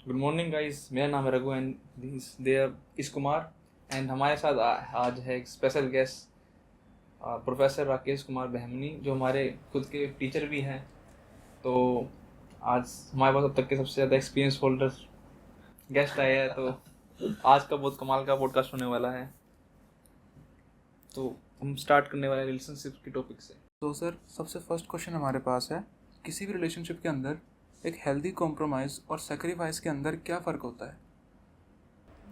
Good morning guys, मेरा नाम है रघु एंड देयर इस कुमार। एंड हमारे साथ आज है एक special guest professor Rakesh Kumar Bahmani, जो हमारे खुद के टीचर भी हैं। तो आज हमारे पास अब तक के सबसे ज़्यादा एक्सपीरियंस होल्डर गेस्ट आए हैं, तो आज का बहुत कमाल का पॉडकास्ट होने वाला है। तो हम स्टार्ट करने वाले रिलेशनशिप के टॉपिक से। तो सर, सबसे फर्स्ट क्वेश्चन हमारे पास है, किसी भी रिलेशनशिप के अंदर एक हेल्दी कॉम्प्रोमाइज़ और सेक्रीफाइस के अंदर क्या फ़र्क होता है?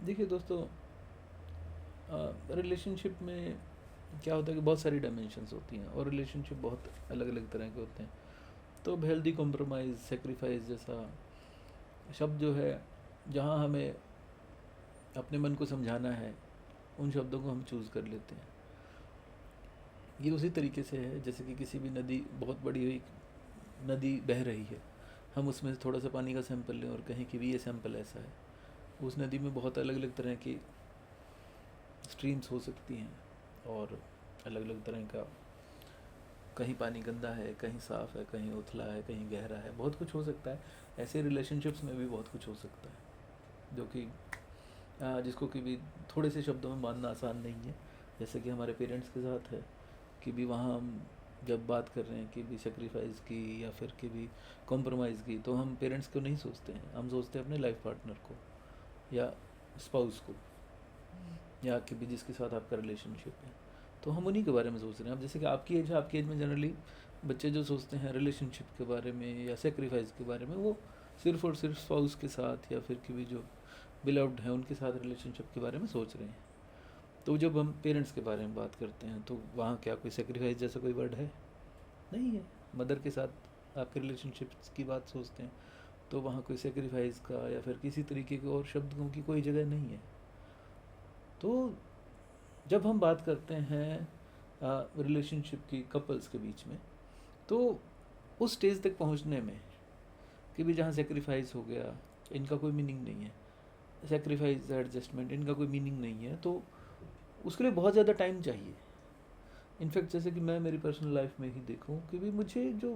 देखिए दोस्तों, रिलेशनशिप में क्या होता है कि बहुत सारी डायमेंशंस होती हैं और रिलेशनशिप बहुत अलग अलग तरह के होते हैं। तो हेल्दी कॉम्प्रोमाइज़, सेक्रीफाइस जैसा शब्द जो है, जहाँ हमें अपने मन को समझाना है, उन शब्दों को हम चूज़ कर लेते हैं। ये उसी तरीके से है जैसे कि किसी भी नदी, बहुत बड़ी हुई नदी बह रही है, हम उसमें से थोड़ा सा पानी का सैंपल लें और कहें कि भी ये सैंपल ऐसा है। उस नदी में बहुत अलग अलग तरह की स्ट्रीम्स हो सकती हैं और अलग अलग तरह का, कहीं पानी गंदा है, कहीं साफ़ है, कहीं उथला है, कहीं गहरा है, बहुत कुछ हो सकता है। ऐसे रिलेशनशिप्स में भी बहुत कुछ हो सकता है, जो कि जिसको कि भी थोड़े से शब्दों में मानना आसान नहीं है। जैसे कि हमारे पेरेंट्स के साथ है कि भी वहाँ हम जब बात कर रहे हैं कि भी सेक्रीफाइस की या फिर कि भी कॉम्प्रोमाइज़ की, तो हम पेरेंट्स को नहीं सोचते हैं, हम सोचते हैं अपने लाइफ पार्टनर को या स्पाउस को, या कि भी जिसके साथ आपका रिलेशनशिप है, तो हम उन्हीं के बारे में सोच रहे हैं। अब जैसे कि आपकी एज है, आपकी एज में जनरली बच्चे जो सोचते हैं रिलेशनशिप के बारे में या सेक्रीफाइस के बारे में, वो सिर्फ़ और सिर्फ स्पाउस के साथ या फिर कि भी जो बिलव्ड हैं उनके साथ रिलेशनशिप के बारे में सोच रहे हैं। तो जब हम पेरेंट्स के बारे में बात करते हैं तो वहाँ क्या कोई सेक्रीफाइस जैसा कोई वर्ड है? नहीं है। मदर के साथ आपके रिलेशनशिप की बात सोचते हैं तो वहाँ कोई सेक्रीफाइस का या फिर किसी तरीके के और शब्दों की कोई जगह नहीं है। तो जब हम बात करते हैं रिलेशनशिप की कपल्स के बीच में, तो उस स्टेज तक पहुंचने में कि भी जहाँ सेक्रीफाइस हो गया, इनका कोई मीनिंग नहीं है, सेक्रीफाइस एडजस्टमेंट, इनका कोई मीनिंग नहीं है, तो उसके लिए बहुत ज़्यादा टाइम चाहिए। इनफैक्ट जैसे कि मैं मेरी पर्सनल लाइफ में ही देखूं कि भी मुझे जो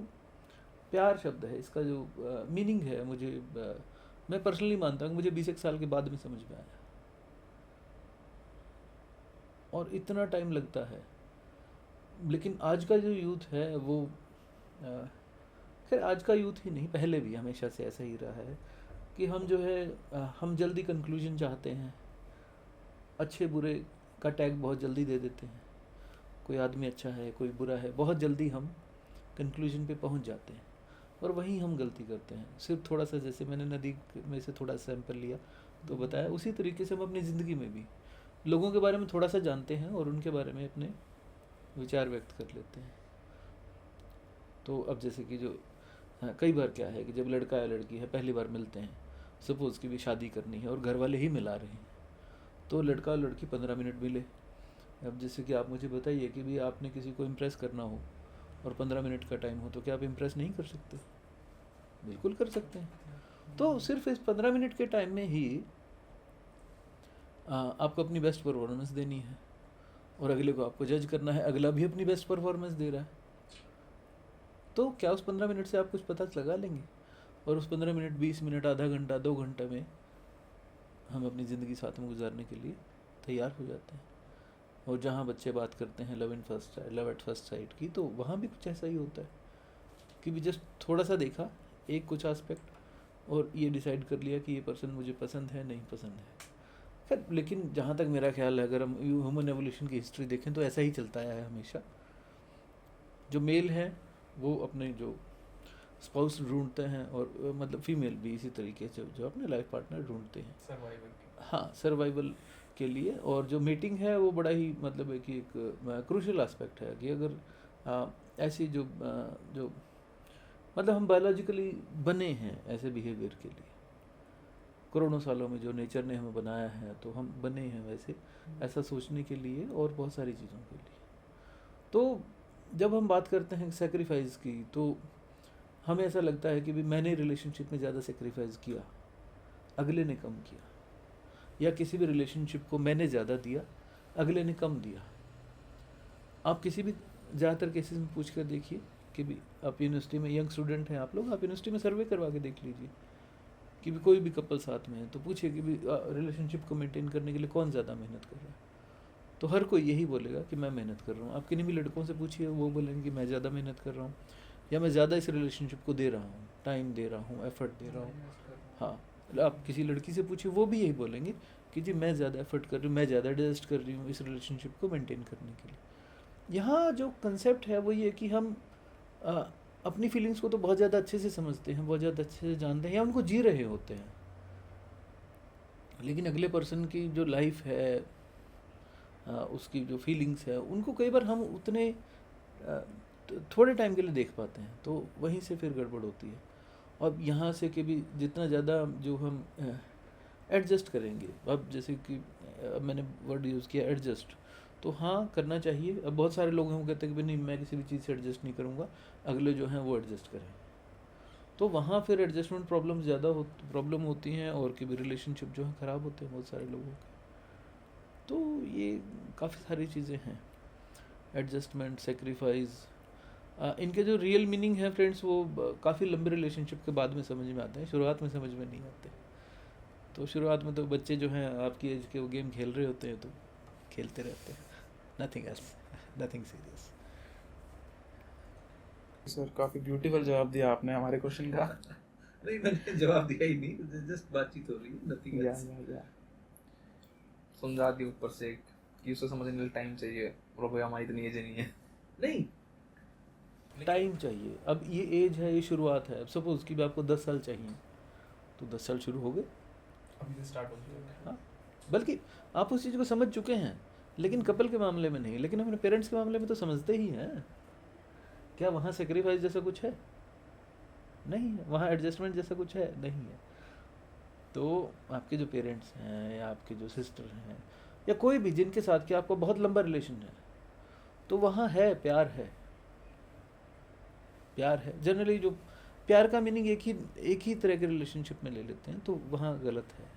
प्यार शब्द है, इसका जो मीनिंग है, मुझे मैं पर्सनली मानता हूँ कि मुझे 20 साल के बाद में समझ में आया, और इतना टाइम लगता है। लेकिन आज का जो यूथ है वो खैर आज का यूथ ही नहीं, पहले भी हमेशा से ऐसा ही रहा है कि हम जो है हम जल्दी कंक्लूजन चाहते हैं, अच्छे बुरे का टैग बहुत जल्दी दे देते हैं। कोई आदमी अच्छा है, कोई बुरा है, बहुत जल्दी हम कंक्लूजन पे पहुंच जाते हैं, और वहीं हम गलती करते हैं। सिर्फ थोड़ा सा, जैसे मैंने नदी में से थोड़ा सैंपल लिया तो बताया, उसी तरीके से हम अपनी ज़िंदगी में भी लोगों के बारे में थोड़ा सा जानते हैं और उनके बारे में अपने विचार व्यक्त कर लेते हैं। तो अब जैसे कि जो कई बार क्या है कि जब लड़का या लड़की है पहली बार मिलते हैं, सपोज़ की भी शादी करनी है और घर वाले ही मिला रहे हैं, तो लड़का और लड़की 15 मिनट मिले। अब जैसे कि आप मुझे बताइए कि भी आपने किसी को इम्प्रेस करना हो और 15 मिनट का टाइम हो, तो क्या आप इम्प्रेस नहीं कर सकते? बिल्कुल कर सकते हैं। तो सिर्फ इस 15 मिनट के टाइम में ही आपको अपनी बेस्ट परफॉर्मेंस देनी है और अगले को आपको जज करना है, अगला भी अपनी बेस्ट परफॉर्मेंस दे रहा है। तो क्या उस 15 मिनट से आप कुछ पता लगा लेंगे? और उस 15 मिनट, 20 मिनट, आधा घंटा, 2 घंटा में हम अपनी ज़िंदगी साथ में गुजारने के लिए तैयार हो जाते हैं। और जहाँ बच्चे बात करते हैं लव एट फर्स्ट साइट की, तो वहाँ भी कुछ ऐसा ही होता है कि भी जस्ट थोड़ा सा देखा, एक कुछ एस्पेक्ट, और ये डिसाइड कर लिया कि ये पर्सन मुझे पसंद है, नहीं पसंद है। खैर, लेकिन जहाँ तक मेरा ख्याल है, अगर हम ह्यूमन एवोल्यूशन की हिस्ट्री देखें तो ऐसा ही चलता आया है हमेशा। जो मेल हैं वो अपने जो स्पाउस ढूंढते हैं, और मतलब फीमेल भी इसी तरीके से जो अपने लाइफ पार्टनर ढूंढते हैं सर्वाइवल। हाँ, सर्वाइवल के लिए। और जो मीटिंग है वो बड़ा ही मतलब है कि एक क्रूशियल एस्पेक्ट है कि अगर ऐसी जो मतलब हम बायोलॉजिकली बने हैं ऐसे बिहेवियर के लिए, करोड़ों सालों में जो नेचर ने हमें बनाया है, तो हम बने हैं वैसे ऐसा सोचने के लिए और बहुत सारी चीज़ों के लिए। तो जब हम बात करते हैं सेक्रीफाइस की, तो हमें ऐसा लगता है कि भी मैंने रिलेशनशिप में ज़्यादा सेक्रीफाइस किया, अगले ने कम किया, या किसी भी रिलेशनशिप को मैंने ज़्यादा दिया, अगले ने कम दिया। आप किसी भी ज़्यादातर केसेस में पूछ कर देखिए कि भी आप यूनिवर्सिटी में यंग स्टूडेंट हैं, आप लोग, आप यूनिवर्सिटी में सर्वे करवा के देख लीजिए कि भी कोई भी कपल साथ में है तो पूछिए कि भी रिलेशनशिप को मेंटेन करने के लिए कौन ज़्यादा मेहनत कर रहा है, तो हर कोई यही बोलेगा कि मैं मेहनत कर रहा हूँ। आप किन्हीं भी लड़कों से पूछिए, वो बोलेंगे कि मैं ज़्यादा मेहनत कर रहा हूँ, या मैं ज़्यादा इस रिलेशनशिप को दे रहा हूँ, टाइम दे रहा हूँ, एफर्ट दे रहा हूँ। हाँ, आप किसी लड़की से पूछिए, वो भी यही बोलेंगे कि जी मैं ज़्यादा एफर्ट कर रही हूँ, मैं ज़्यादा एडजस्ट कर रही हूँ इस रिलेशनशिप को मेंटेन करने के लिए। यहाँ जो कंसेप्ट है वो ये कि हम अ, अपनी फीलिंग्स को तो बहुत ज़्यादा अच्छे से समझते हैं, बहुत ज़्यादा अच्छे से जानते हैं, या उनको जी रहे होते हैं, लेकिन अगले पर्सन की जो लाइफ है, उसकी जो फीलिंग्स है, उनको कई बार हम उतने थोड़े टाइम के लिए देख पाते हैं, तो वहीं से फिर गड़बड़ होती है। अब यहाँ से कि भी जितना ज़्यादा जो हम एडजस्ट करेंगे, अब जैसे कि मैंने वर्ड यूज़ किया एडजस्ट, तो हाँ करना चाहिए। अब बहुत सारे लोग हैं वो कहते हैं कि नहीं मैं किसी भी चीज़ से एडजस्ट नहीं करूँगा, अगले जो हैं वो एडजस्ट करें, तो वहाँ फिर एडजस्टमेंट प्रॉब्लम होती हैं, और कि भी रिलेशनशिप जो है ख़राब होते हैं बहुत सारे लोगों के। तो ये काफ़ी सारी चीज़ें हैं, एडजस्टमेंट, सेक्रीफाइस, इनके जो रियल मीनिंग है फ्रेंड्स, वो काफ़ी लंबे रिलेशनशिप के बाद में समझ में आते हैं, शुरुआत में समझ में नहीं आते। तो शुरुआत में तो बच्चे जो हैं आपकी एज के, वो गेम खेल रहे होते हैं तो खेलते रहते हैं, nothing else, nothing serious. Sir काफ़ी ब्यूटीफुल जवाब दिया आपने हमारे क्वेश्चन का। नहीं मैंने जवाब दिया ही नहीं, जस्ट बातचीत हो रही है, नथिंग या एल्स। या समझा दी ऊपर से कि उसे समझने के लिए टाइम चाहिए, और भाई हमारी इतनी एज नहीं है। नहीं टाइम चाहिए। अब ये एज है, ये शुरुआत है। अब सपोज़ कि आपको 10 साल चाहिए, तो 10 साल शुरू हो गए, अभी से स्टार्ट हो गया। हाँ, बल्कि आप उस चीज़ को समझ चुके हैं, लेकिन कपल के मामले में नहीं, लेकिन अपने पेरेंट्स के मामले में तो समझते ही हैं। क्या वहाँ सेक्रीफाइस जैसा कुछ है? नहीं है। वहाँ एडजस्टमेंट जैसा कुछ है? नहीं है। तो आपके जो पेरेंट्स हैं, या आपके जो सिस्टर हैं, या कोई भी जिनके साथ कि आपको बहुत लंबा रिलेशन है, तो वहाँ है, प्यार है, प्यार है। जनरली जो प्यार का मीनिंग एक ही तरह के रिलेशनशिप में ले लेते हैं, तो वहाँ गलत है।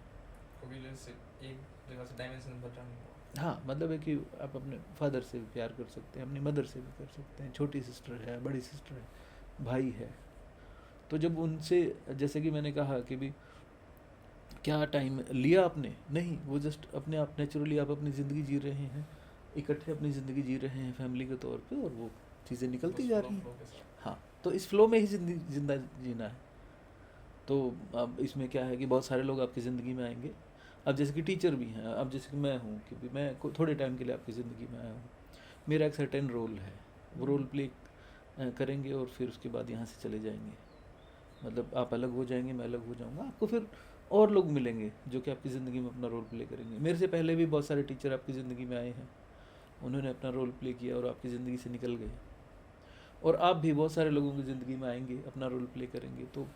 एक जगह से डायमेंशन बचा नहीं हुआ। हाँ, मतलब है कि आप अपने फादर से भी प्यार कर सकते हैं, अपनी मदर से भी कर सकते हैं, छोटी सिस्टर है, बड़ी सिस्टर है, भाई है। तो जब उनसे, जैसे कि मैंने कहा कि भी क्या टाइम लिया आपने, नहीं, वो जस्ट अपने आप नेचुरली आप अपनी ज़िंदगी जी रहे हैं, इकट्ठे अपनी ज़िंदगी जी रहे हैं फैमिली के तौर पे, और वो चीज़ें निकलती जा रही हैं। हाँ, तो इस फ्लो में ही जिंदा जीना है। तो अब इसमें क्या है कि बहुत सारे लोग आपकी ज़िंदगी में आएंगे। अब जैसे कि टीचर भी हैं, अब जैसे कि मैं हूँ कि भी मैं थोड़े टाइम के लिए आपकी ज़िंदगी में आया हूँ, मेरा एक सर्टेन रोल है, वो रोल प्ले करेंगे, और फिर उसके बाद यहाँ से चले जाएंगे। मतलब आप अलग हो जाएंगे, मैं अलग हो जाऊँगा, आपको फिर और लोग मिलेंगे जो कि आपकी ज़िंदगी में अपना रोल प्ले करेंगे। मेरे से पहले भी बहुत सारे टीचर आपकी ज़िंदगी में आए हैं, उन्होंने अपना रोल प्ले किया और आपकी ज़िंदगी से निकल गए, और आप भी बहुत सारे लोगों की ज़िंदगी में आएंगे, अपना रोल प्ले करेंगे। तो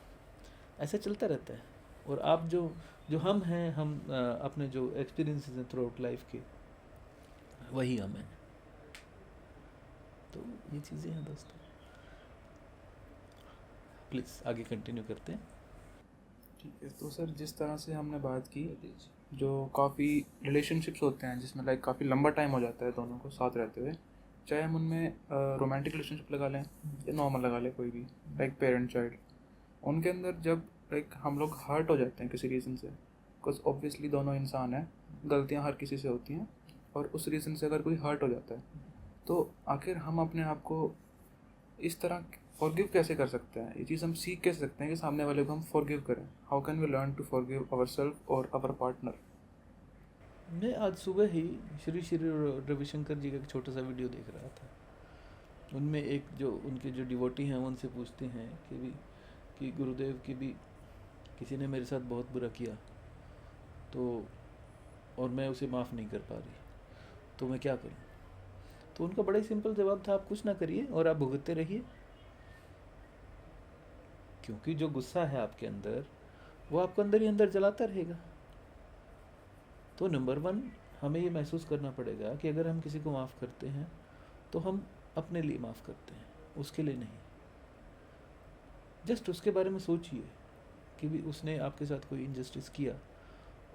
ऐसा चलता रहता है। और आप जो हम हैं, हम अपने जो एक्सपीरियंसेस हैं थ्रू आउट लाइफ के, वही हम हैं। तो ये चीज़ें हैं दोस्तों। प्लीज़ आगे कंटिन्यू करते हैं। ठीक है। तो सर जिस तरह से हमने बात की, जो काफ़ी रिलेशनशिप्स होते हैं जिसमें लाइक काफ़ी लंबा टाइम हो जाता है दोनों को साथ रहते हुए, चाहे हम उनमें रोमांटिक रिलेशनशिप लगा लें या नॉर्मल लगा लें, कोई भी लाइक पेरेंट चाइल्ड, उनके अंदर जब लाइक हम लोग हर्ट हो जाते हैं किसी रीज़न से, बिकॉज ऑब्वियसली दोनों इंसान हैं, गलतियां हर किसी से होती हैं, और उस रीज़न से अगर कोई हर्ट हो जाता है, तो आखिर हम अपने आप को इस तरह फॉरगिव कैसे कर सकते हैं? ये चीज़ हम सीख कैसे सकते हैं कि सामने वाले को हम फॉरगिव करें? How can we learn to forgive ourselves और आवर पार्टनर? मैं आज सुबह ही श्री श्री रविशंकर जी का एक छोटा सा वीडियो देख रहा था। उनमें एक जो उनके जो डिवोटी हैं, वो उनसे पूछते हैं कि गुरुदेव की भी किसी ने मेरे साथ बहुत बुरा किया, तो और मैं उसे माफ़ नहीं कर पा रही, तो मैं क्या करूं? तो उनका बड़ा ही सिंपल जवाब था, आप कुछ ना करिए और आप भुगतते रहिए, क्योंकि जो गुस्सा है आपके अंदर, वो आपको अंदर ही अंदर जलाता रहेगा। तो नंबर 1 हमें ये महसूस करना पड़ेगा कि अगर हम किसी को माफ़ करते हैं तो हम अपने लिए माफ़ करते हैं, उसके लिए नहीं। जस्ट उसके बारे में सोचिए कि भी उसने आपके साथ कोई इनजस्टिस किया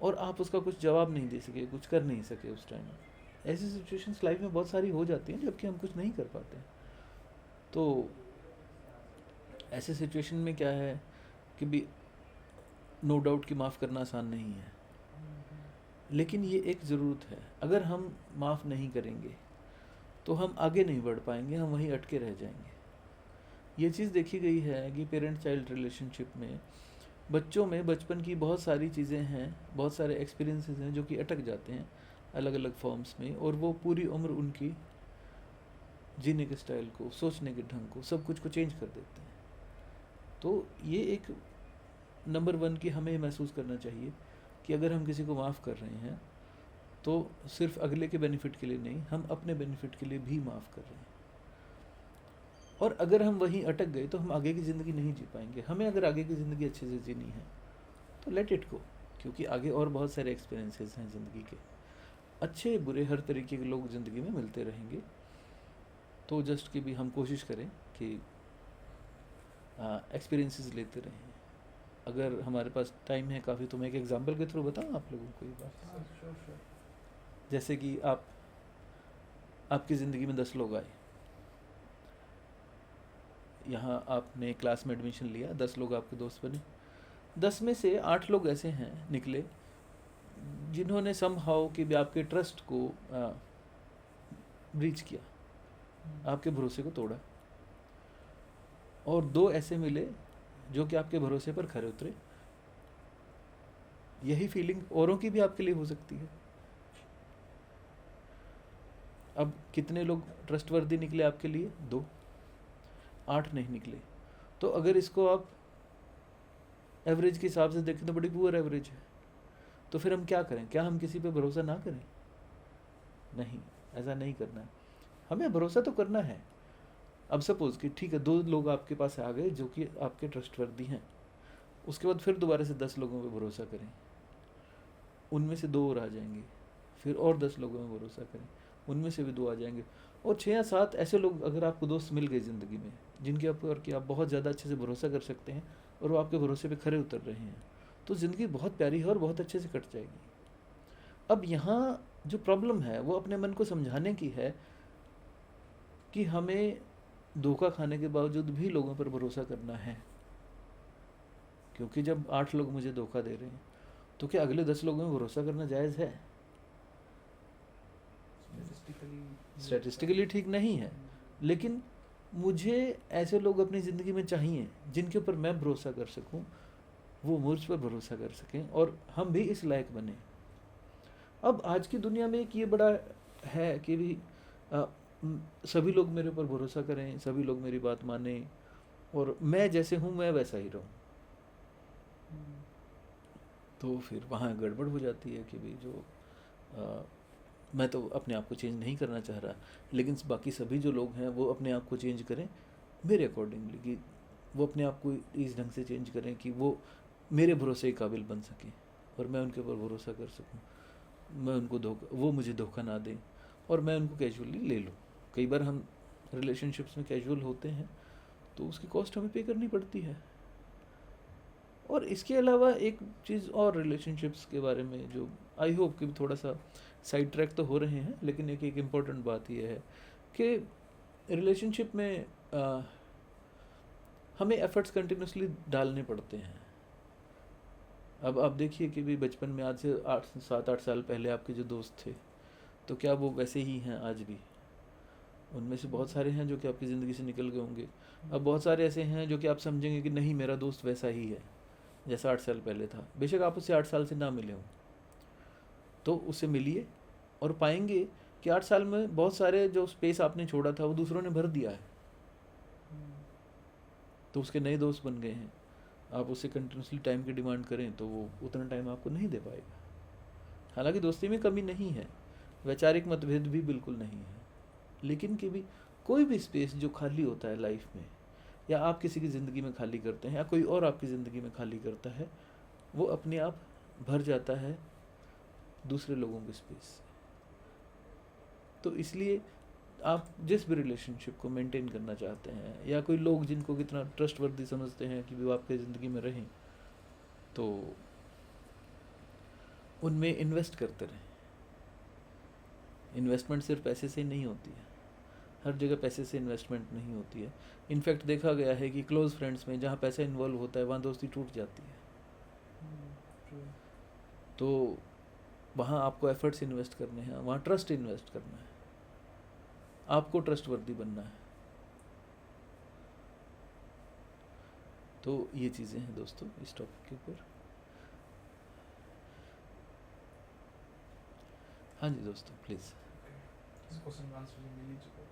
और आप उसका कुछ जवाब नहीं दे सके, कुछ कर नहीं सके उस टाइम। ऐसी सिचुएशंस लाइफ में बहुत सारी हो जाती हैं जबकि हम कुछ नहीं कर पाते। तो ऐसे सिचुएशन में क्या है कि भी नो डाउट कि माफ़ करना आसान नहीं है, लेकिन ये एक ज़रूरत है। अगर हम माफ़ नहीं करेंगे तो हम आगे नहीं बढ़ पाएंगे, हम वहीं अटके रह जाएंगे। ये चीज़ देखी गई है कि पेरेंट चाइल्ड रिलेशनशिप में बच्चों में बचपन की बहुत सारी चीज़ें हैं, बहुत सारे एक्सपीरियंसेस हैं जो कि अटक जाते हैं अलग अलग फॉर्म्स में, और वो पूरी उम्र उनकी जीने के स्टाइल को, सोचने के ढंग को, सब कुछ को चेंज कर देते हैं। तो ये एक नंबर 1 की हमें महसूस करना चाहिए कि अगर हम किसी को माफ़ कर रहे हैं तो सिर्फ अगले के बेनिफिट के लिए नहीं, हम अपने बेनिफिट के लिए भी माफ़ कर रहे हैं। और अगर हम वहीं अटक गए तो हम आगे की ज़िंदगी नहीं जी पाएंगे। हमें अगर आगे की ज़िंदगी अच्छे से जीनी है तो लेट इट गो, क्योंकि आगे और बहुत सारे एक्सपीरियंसेस हैं ज़िंदगी के, अच्छे बुरे हर तरीके के लोग ज़िंदगी में मिलते रहेंगे। तो जस्ट कि भी हम कोशिश करें कि एक्सपीरियंसेस लेते रहें। अगर हमारे पास टाइम है काफ़ी तो मैं एक एग्जांपल के थ्रू बताऊं आप लोगों को ये बात। जैसे कि आपकी ज़िंदगी में 10 लोग आए, यहाँ आपने क्लास में एडमिशन लिया, 10 लोग आपके दोस्त बने। 10 में से 8 लोग ऐसे हैं निकले जिन्होंने समहाउ कि भी आपके ट्रस्ट को ब्रीच किया, आपके भरोसे को तोड़ा, और 2 ऐसे मिले जो कि आपके भरोसे पर खरे उतरे। यही फीलिंग औरों की भी आपके लिए हो सकती है। अब कितने लोग ट्रस्टवर्दी निकले आपके लिए? 2, 8 नहीं निकले। तो अगर इसको आप एवरेज के हिसाब से देखें तो बड़ी पुअर एवरेज है। तो फिर हम क्या करें? क्या हम किसी पे भरोसा ना करें? नहीं, ऐसा नहीं करना है, हमें भरोसा तो करना है। अब सपोज कि ठीक है 2 लोग आपके पास आ गए जो कि आपके ट्रस्टवर्दी हैं, उसके बाद फिर दोबारा से 10 लोगों पे भरोसा करें, उनमें से 2 और आ जाएंगे, फिर और 10 लोगों में भरोसा करें, उनमें से भी 2 आ जाएंगे, और 6 या 7 ऐसे लोग अगर आपको दोस्त मिल गए ज़िंदगी में जिनके ऊपर कि आप बहुत ज़्यादा अच्छे से भरोसा कर सकते हैं और वो आपके भरोसे पे खरे उतर रहे हैं, तो ज़िंदगी बहुत प्यारी है और बहुत अच्छे से कट जाएगी। अब यहाँ जो प्रॉब्लम है वो अपने मन को समझाने की है कि हमें धोखा खाने के बावजूद भी लोगों पर भरोसा करना है। क्योंकि जब 8 लोग मुझे धोखा दे रहे हैं तो क्या अगले 10 लोगों में भरोसा करना जायज़ है? स्टैटिस्टिकली ठीक नहीं है, लेकिन मुझे ऐसे लोग अपनी ज़िंदगी में चाहिए जिनके ऊपर मैं भरोसा कर सकूं, वो मुझ पर भरोसा कर सकें और हम भी इस लायक बने। अब आज की दुनिया में एक ये बड़ा है कि भी सभी लोग मेरे ऊपर भरोसा करें, सभी लोग मेरी बात मानें, और मैं जैसे हूँ मैं वैसा ही रहूँ। तो फिर वहाँ गड़बड़ हो जाती है कि भाई जो मैं तो अपने आप को चेंज नहीं करना चाह रहा, लेकिन बाकी सभी जो लोग हैं वो अपने आप को चेंज करें मेरे अकॉर्डिंगली, कि वो अपने आप को इस ढंग से चेंज करें कि वो मेरे भरोसे के काबिल बन सकें और मैं उनके ऊपर भरोसा कर सकूं, मैं उनको वो मुझे धोखा ना दें और मैं उनको कैजुअली ले लूँ। कई बार हम रिलेशनशिप्स में कैजुअल होते हैं तो उसकी कॉस्ट हमें पे करनी पड़ती है। और इसके अलावा एक चीज़ और रिलेशनशिप्स के बारे में जो आई होप कि थोड़ा सा साइड ट्रैक तो हो रहे हैं, लेकिन एक इम्पॉर्टेंट बात यह है कि रिलेशनशिप में हमें एफर्ट्स कंटिन्यूसली डालने पड़ते हैं। अब आप देखिए कि भी बचपन में आज से 7-8 साल पहले आपके जो दोस्त थे तो क्या वो वैसे ही हैं आज भी? उनमें से बहुत सारे हैं जो कि आपकी ज़िंदगी से निकल गए होंगे। अब बहुत सारे ऐसे हैं जो कि आप समझेंगे कि नहीं मेरा दोस्त वैसा ही है जैसा 8 साल पहले था। बेशक आप उससे 8 साल से ना मिले हों, तो उससे मिलिए और पाएंगे कि 8 साल में बहुत सारे जो स्पेस आपने छोड़ा था वो दूसरों ने भर दिया है, तो उसके नए दोस्त बन गए हैं। आप उससे कंटिन्यूसली टाइम की डिमांड करें तो वो उतना टाइम आपको नहीं दे पाएगा। हालांकि दोस्ती में कमी नहीं है, वैचारिक मतभेद भी बिल्कुल नहीं है, लेकिन कि भी कोई भी स्पेस जो खाली होता है लाइफ में, या आप किसी की ज़िंदगी में खाली करते हैं या कोई और आपकी ज़िंदगी में खाली करता है, वो अपने आप भर जाता है दूसरे लोगों के स्पेस से। तो इसलिए आप जिस भी रिलेशनशिप को मेंटेन करना चाहते हैं या कोई लोग जिनको कितना ट्रस्टवर्दी समझते हैं कि वो आपके ज़िंदगी में रहें, तो उनमें इन्वेस्ट करते रहें। इन्वेस्टमेंट सिर्फ पैसे से ही नहीं होती है, हर जगह पैसे से इन्वेस्टमेंट नहीं होती है। इनफैक्ट देखा गया है कि क्लोज़ फ्रेंड्स में जहाँ पैसा इन्वॉल्व होता है वहाँ दोस्ती टूट जाती है। तो वहाँ आपको एफर्ट्स इन्वेस्ट करने हैं, वहाँ ट्रस्ट इन्वेस्ट करना है, आपको ट्रस्टवर्दी बनना है। तो ये चीज़ें हैं दोस्तों इस टॉपिक के ऊपर। हाँ जी दोस्तों प्लीज़। इस क्वेश्चन का आंसर मिल ही चुका है,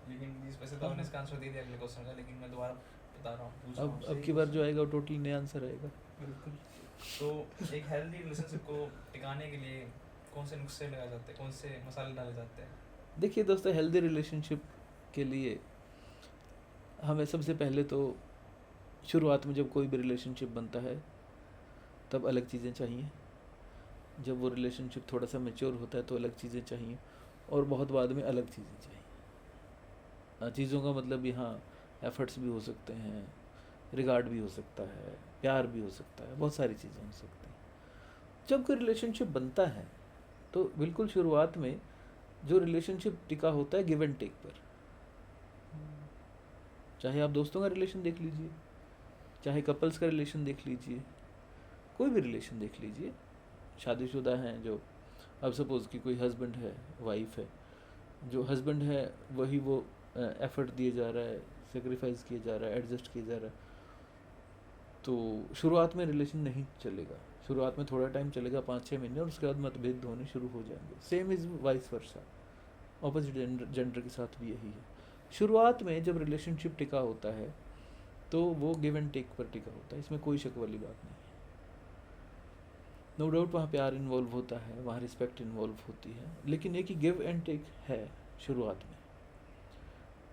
लेकिन इस वैसे तो हमने इसका आंसर दे दिया अगले क्वेश्चन का, लेकिन मैं दोबारा बता रहा हूँ, पूछ रहा हूँ अब की बार जो आएगा वो टोटली नया आंसर आएगा। बिल्कुल। तो एक हेल्दी रिलेशनशिप को टिकाने के लिए कौन से नुस्खे लगाए जाते हैं, कौन से मसाले डाले जाते हैं? देखिए दोस्तों, हेल्दी रिलेशनशिप के लिए हमें सबसे पहले तो शुरुआत में जब कोई भी रिलेशनशिप बनता है तब अलग चीज़ें चाहिए, जब वो रिलेशनशिप थोड़ा सा मैच्योर होता है तो अलग चीज़ें चाहिए, और बहुत बाद में अलग चीज़ें चाहिए। चीज़ों का मतलब यहाँ एफर्ट्स भी हो सकते हैं, रिगार्ड भी हो सकता है, प्यार भी हो सकता है, बहुत सारी चीज़ें हो सकती हैं। जब कोई रिलेशनशिप बनता है तो बिल्कुल शुरुआत में जो रिलेशनशिप टिका होता है गिव एंड टेक पर। चाहे आप दोस्तों का रिलेशन देख लीजिए, चाहे कपल्स का रिलेशन देख लीजिए, कोई भी रिलेशन देख लीजिए, शादीशुदा हैं जो, अब सपोज़ कि कोई हस्बैंड है, वाइफ है, जो हस्बैंड है वही वो एफर्ट दिए जा रहा है, सेक्रीफाइस किया जा रहा है, एडजस्ट किया जा रहा है, तो शुरुआत में रिलेशन नहीं चलेगा। शुरुआत में थोड़ा टाइम चलेगा, 5-6 महीने, और उसके बाद मतभेद होने शुरू हो जाएंगे। Same is vice versa, opposite gender के साथ भी यही है। शुरुआत में जब रिलेशनशिप टिका होता है तो वो गिव एंड टेक पर टिका होता है, इसमें कोई शक वाली बात नहीं है। नो डाउट वहाँ प्यार इन्वॉल्व होता है, वहाँ रिस्पेक्ट इन्वॉल्व होती है, लेकिन एक ही गिव एंड टेक है शुरुआत में।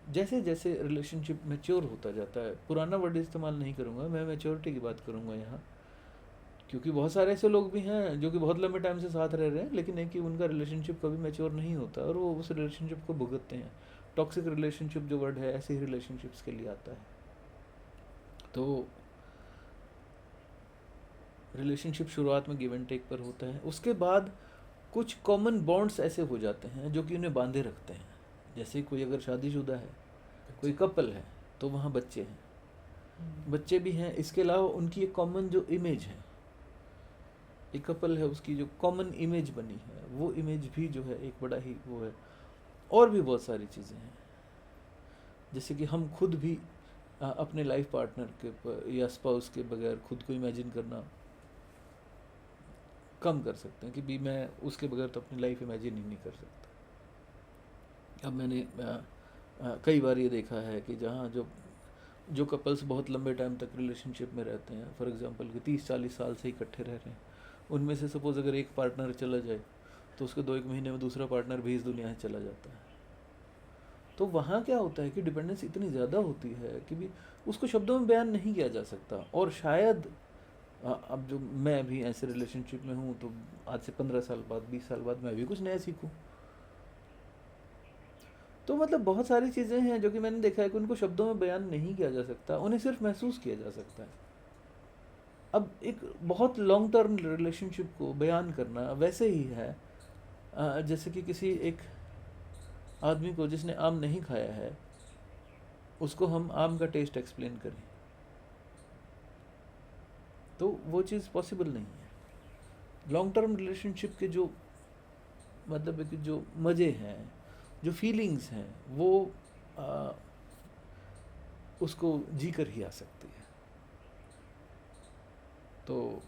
जैसे जैसे रिलेशनशिप मैच्योर होता जाता है, पुराना वर्ड इस्तेमाल नहीं करूँगा मैं, मैच्योरिटी की बात करूँगा यहाँ, क्योंकि बहुत सारे ऐसे लोग भी हैं जो कि बहुत लंबे टाइम से साथ रह रहे हैं, लेकिन है कि उनका रिलेशनशिप कभी मैच्योर नहीं होता और वो उस रिलेशनशिप को भुगतते हैं। टॉक्सिक रिलेशनशिप जो वर्ड है ऐसे ही रिलेशनशिप्स के लिए आता है। तो रिलेशनशिप शुरुआत में गिव एंड टेक पर होता है, उसके बाद कुछ कॉमन बॉन्ड्स ऐसे हो जाते हैं जो कि उन्हें बांधे रखते हैं। जैसे कोई अगर शादीशुदा है, कोई कपल है, तो वहाँ बच्चे हैं, बच्चे भी हैं, इसके अलावा उनकी एक कॉमन जो इमेज है, एक कपल है उसकी जो कॉमन इमेज बनी है, वो इमेज भी जो है एक बड़ा ही वो है। और भी बहुत सारी चीज़ें हैं, जैसे कि हम खुद भी अपने लाइफ पार्टनर के या स्पाउस के बगैर खुद को इमेजिन करना कम कर सकते हैं कि भी मैं उसके बगैर तो अपनी लाइफ इमेजिन ही नहीं कर सकता। अब मैंने कई बार ये देखा है कि जहाँ जो कपल्स बहुत लंबे टाइम तक रिलेशनशिप में रहते हैं, फॉर एग्जांपल कि 30-40 साल से इकट्ठे रह रहे हैं, उनमें से सपोज़ अगर एक पार्टनर चला जाए तो उसके 2-1 महीने में दूसरा पार्टनर भी इस दुनिया से चला जाता है। तो वहाँ क्या होता है कि डिपेंडेंस इतनी ज़्यादा होती है कि भी उसको शब्दों में बयान नहीं किया जा सकता। और शायद अब जो मैं भी ऐसे रिलेशनशिप में हूँ तो आज से 15 साल बाद, 20 साल बाद मैं भी कुछ नया सीखूँ। तो मतलब बहुत सारी चीज़ें हैं जो कि मैंने देखा है कि उनको शब्दों में बयान नहीं किया जा सकता, उन्हें सिर्फ महसूस किया जा सकता है। अब एक बहुत लॉन्ग टर्म रिलेशनशिप को बयान करना वैसे ही है जैसे कि किसी एक आदमी को जिसने आम नहीं खाया है उसको हम आम का टेस्ट एक्सप्लेन करें, तो वो चीज़ पॉसिबल नहीं है। लॉन्ग टर्म रिलेशनशिप के जो मतलब है कि जो मज़े हैं, जो फीलिंग्स हैं, वो उसको जी कर ही आ सकती है। तो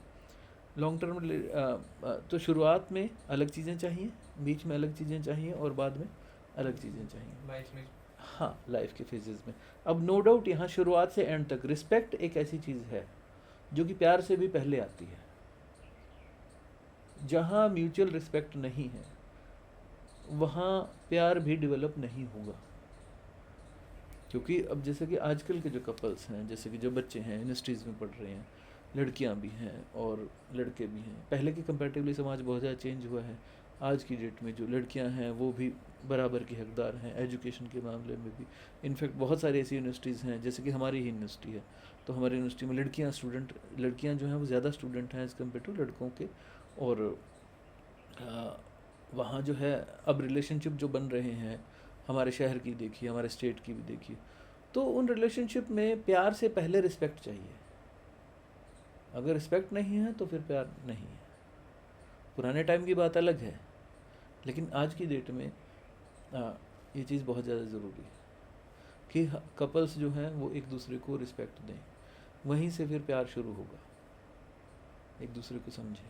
लॉन्ग टर्म तो शुरुआत में अलग चीज़ें चाहिए, बीच में अलग चीज़ें चाहिए और बाद में अलग चीज़ें चाहिए लाइफ में। हाँ, लाइफ के फेजेस में। अब नो डाउट यहाँ शुरुआत से एंड तक रिस्पेक्ट एक ऐसी चीज़ है जो कि प्यार से भी पहले आती है। जहाँ म्यूचुअल रिस्पेक्ट नहीं है वहाँ प्यार भी डेवलप नहीं होगा, क्योंकि अब जैसे कि आजकल के जो कपल्स हैं, जैसे कि जो बच्चे हैं इंडस्ट्रीज़ में पढ़ रहे हैं, लड़कियां भी हैं और लड़के भी हैं। पहले के कंपैरेटिवली समाज बहुत ज़्यादा चेंज हुआ है। आज की डेट में जो लड़कियां हैं वो भी बराबर की हकदार हैं एजुकेशन के मामले में भी। इनफैक्ट बहुत सारी ऐसी यूनिवर्सिटीज़ हैं, जैसे कि हमारी ही यूनिवर्सिटी है, तो हमारी यूनिवर्सिटी में लड़कियां जो हैं वो ज़्यादा स्टूडेंट हैं एज़ कम्पेयर टू लड़कों के। और वहाँ जो है अब रिलेशनशिप जो बन रहे हैं, हमारे शहर की देखिए, हमारे स्टेट की भी देखिए, तो उन रिलेशनशिप में प्यार से पहले रिस्पेक्ट चाहिए। अगर रिस्पेक्ट नहीं है तो फिर प्यार नहीं है। पुराने टाइम की बात अलग है, लेकिन आज की डेट में ये चीज़ बहुत ज़्यादा ज़रूरी है कि कपल्स जो हैं वो एक दूसरे को रिस्पेक्ट दें, वहीं से फिर प्यार शुरू होगा, एक दूसरे को समझें।